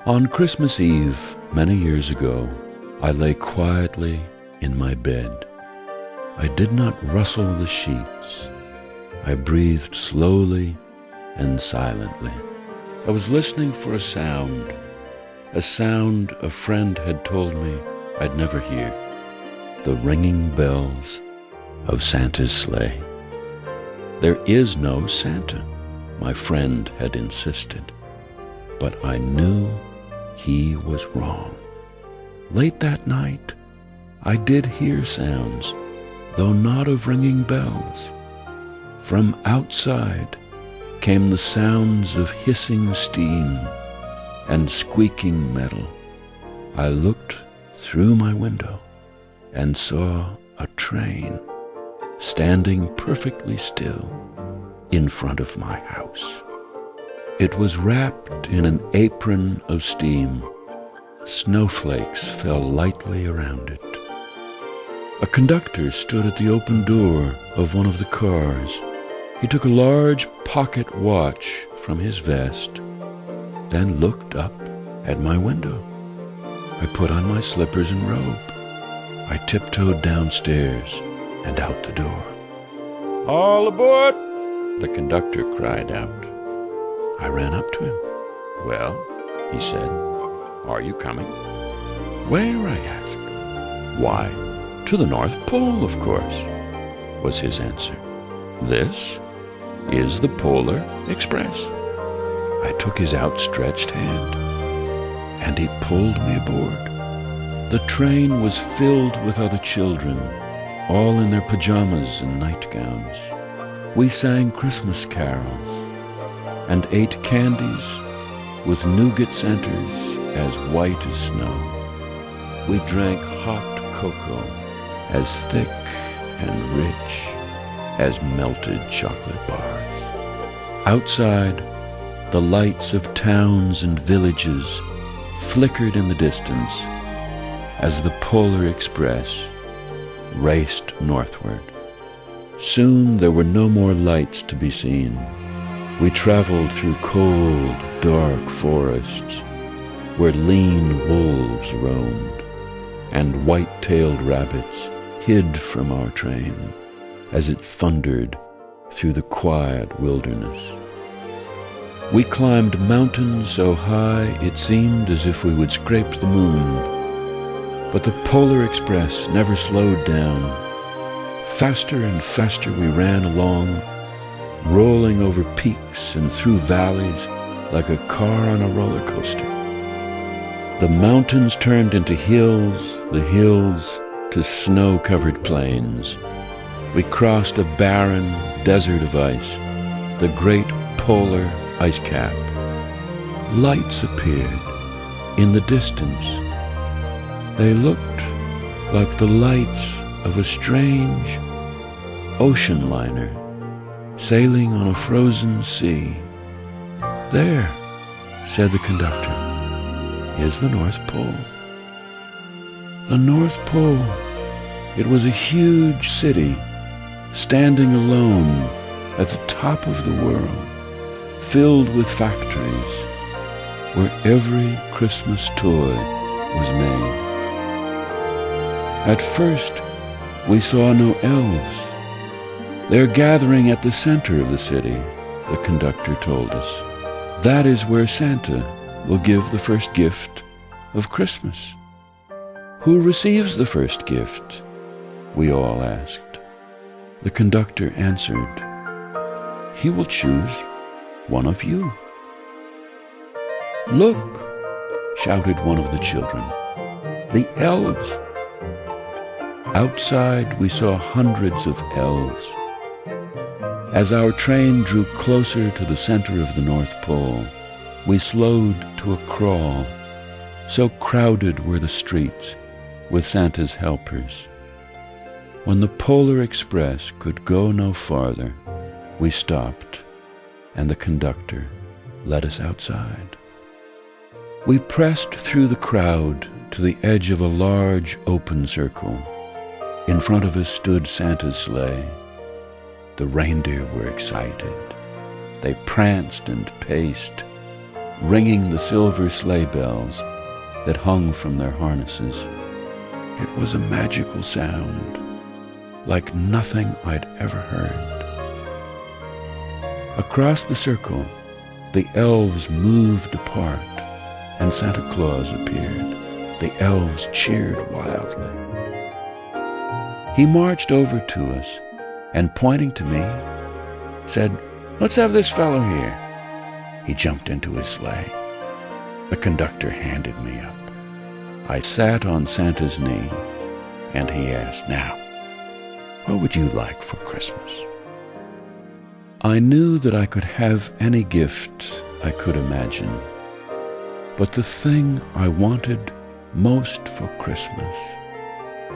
On Christmas Eve, many years ago, I lay quietly in my bed. I did not rustle the sheets. I breathed slowly and silently. I was listening for a sound a friend had told me I'd never hear, the ringing bells of Santa's sleigh. There is no Santa, my friend had insisted, but I knew he was wrong. Late that night, I did hear sounds, though not of ringing bells. From outside came the sounds of hissing steam and squeaking metal. I looked through my window and saw a train standing perfectly still in front of my house. It was wrapped in an apron of steam. Snowflakes fell lightly around it. A conductor stood at the open door of one of the cars. He took a large pocket watch from his vest, then looked up at my window. I put on my slippers and robe. I tiptoed downstairs and out the door. "All aboard!" the conductor cried out. I ran up to him. "Well," he said, "are you coming?" "Where?" I asked. "Why, to the North Pole, of course," was his answer. "This is the Polar Express." I took his outstretched hand, and he pulled me aboard. The train was filled with other children, all in their pajamas and nightgowns. We sang Christmas carols and ate candies with nougat centers as white as snow. We drank hot cocoa as thick and rich as melted chocolate bars. Outside, the lights of towns and villages flickered in the distance as the Polar Express raced northward. Soon there were no more lights to be seen. We traveled through cold, dark forests where lean wolves roamed, and white-tailed rabbits hid from our train as it thundered through the quiet wilderness. We climbed mountains so high it seemed as if we would scrape the moon. But the Polar Express never slowed down. Faster and faster we ran along, rolling over peaks and through valleys like a car on a roller coaster. The mountains turned into hills, the hills to snow-covered plains. We crossed a barren desert of ice, the great polar ice cap. Lights appeared in the distance. They looked like the lights of a strange ocean liner sailing on a frozen sea. "There," said the conductor, "is the North Pole." The North Pole. It was a huge city, standing alone at the top of the world, filled with factories where every Christmas toy was made. At first, we saw no elves. "They're gathering at the center of the city," the conductor told us. "That is where Santa will give the first gift of Christmas." "Who receives the first gift?" we all asked. The conductor answered, "He will choose one of you." "Look," shouted one of the children, "the elves." Outside, we saw hundreds of elves. As our train drew closer to the center of the North Pole, we slowed to a crawl. So crowded were the streets with Santa's helpers. When the Polar Express could go no farther, we stopped, and the conductor led us outside. We pressed through the crowd to the edge of a large open circle. In front of us stood Santa's sleigh. The reindeer were excited. They pranced and paced, ringing the silver sleigh bells that hung from their harnesses. It was a magical sound, like nothing I'd ever heard. Across the circle, the elves moved apart, and Santa Claus appeared. The elves cheered wildly. He marched over to us, and pointing to me, said, "Let's have this fellow here." He jumped into his sleigh. The conductor handed me up. I sat on Santa's knee, and he asked, "Now, what would you like for Christmas?" I knew that I could have any gift I could imagine, but the thing I wanted most for Christmas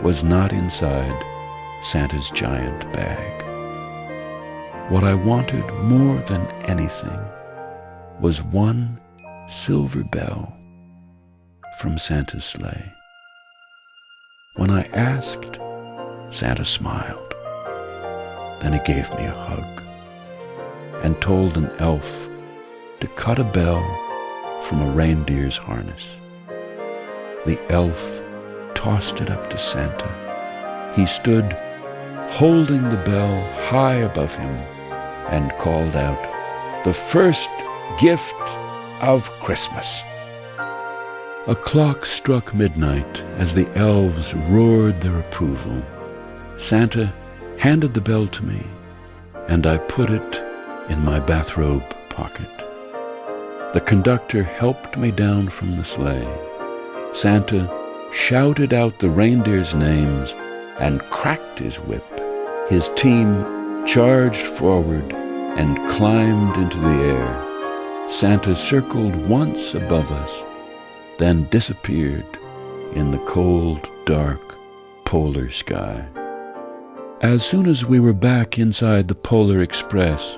was not inside Santa's giant bag. What I wanted more than anything was one silver bell from Santa's sleigh. When I asked, Santa smiled. Then he gave me a hug and told an elf to cut a bell from a reindeer's harness. The elf tossed it up to Santa. He stood holding the bell high above him and called out, "The first gift of Christmas." A clock struck midnight as the elves roared their approval. Santa handed the bell to me, and I put it in my bathrobe pocket. The conductor helped me down from the sleigh. Santa shouted out the reindeers' names and cracked his whip. His team charged forward and climbed into the air. Santa circled once above us, then disappeared in the cold, dark polar sky. As soon as we were back inside the Polar Express,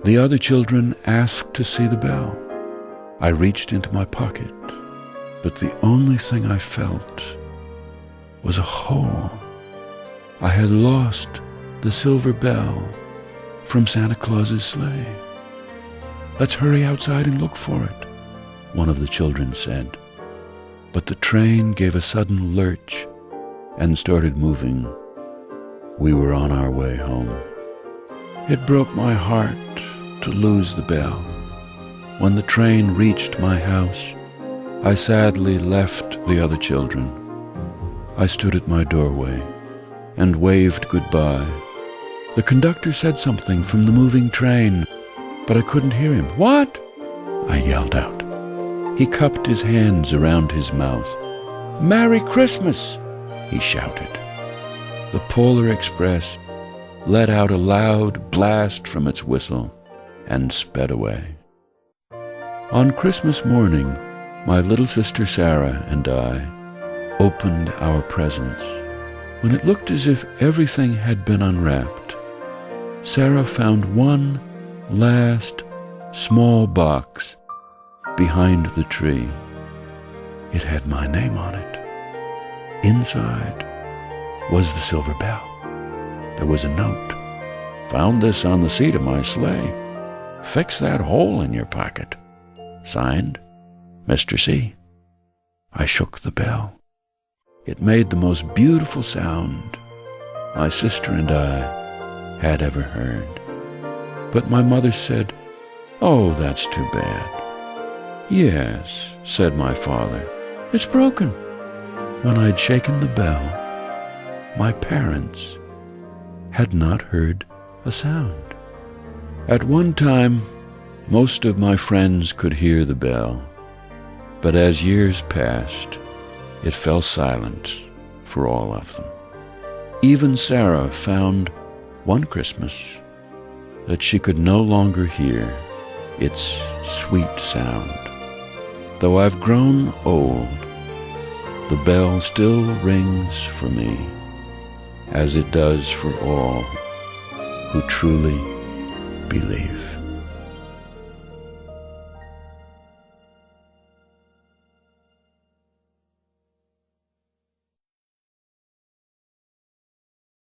the other children asked to see the bell. I reached into my pocket, but the only thing I felt was a hole. I had lost the silver bell from Santa Claus's sleigh. "Let's hurry outside and look for it," one of the children said. But the train gave a sudden lurch and started moving. We were on our way home. It broke my heart to lose the bell. When the train reached my house, I sadly left the other children. I stood at my doorway and waved goodbye. The conductor said something from the moving train, but I couldn't hear him. "What?" I yelled out. He cupped his hands around his mouth. "Merry Christmas!" he shouted. The Polar Express let out a loud blast from its whistle and sped away. On Christmas morning, my little sister Sarah and I opened our presents. When it looked as if everything had been unwrapped, Sarah found one last small box behind the tree. It had my name on it. Inside was the silver bell. There was a note. "Found this on the seat of my sleigh. Fix that hole in your pocket. Signed, Mr. C." I shook the bell. It made the most beautiful sound my sister and I had ever heard. But my mother said, "Oh, that's too bad." "Yes," said my father, "it's broken." When I'd shaken the bell, my parents had not heard a sound. At one time, most of my friends could hear the bell, but as years passed, it fell silent for all of them. Even Sarah found one Christmas that she could no longer hear its sweet sound. Though I've grown old, the bell still rings for me, as it does for all who truly believe.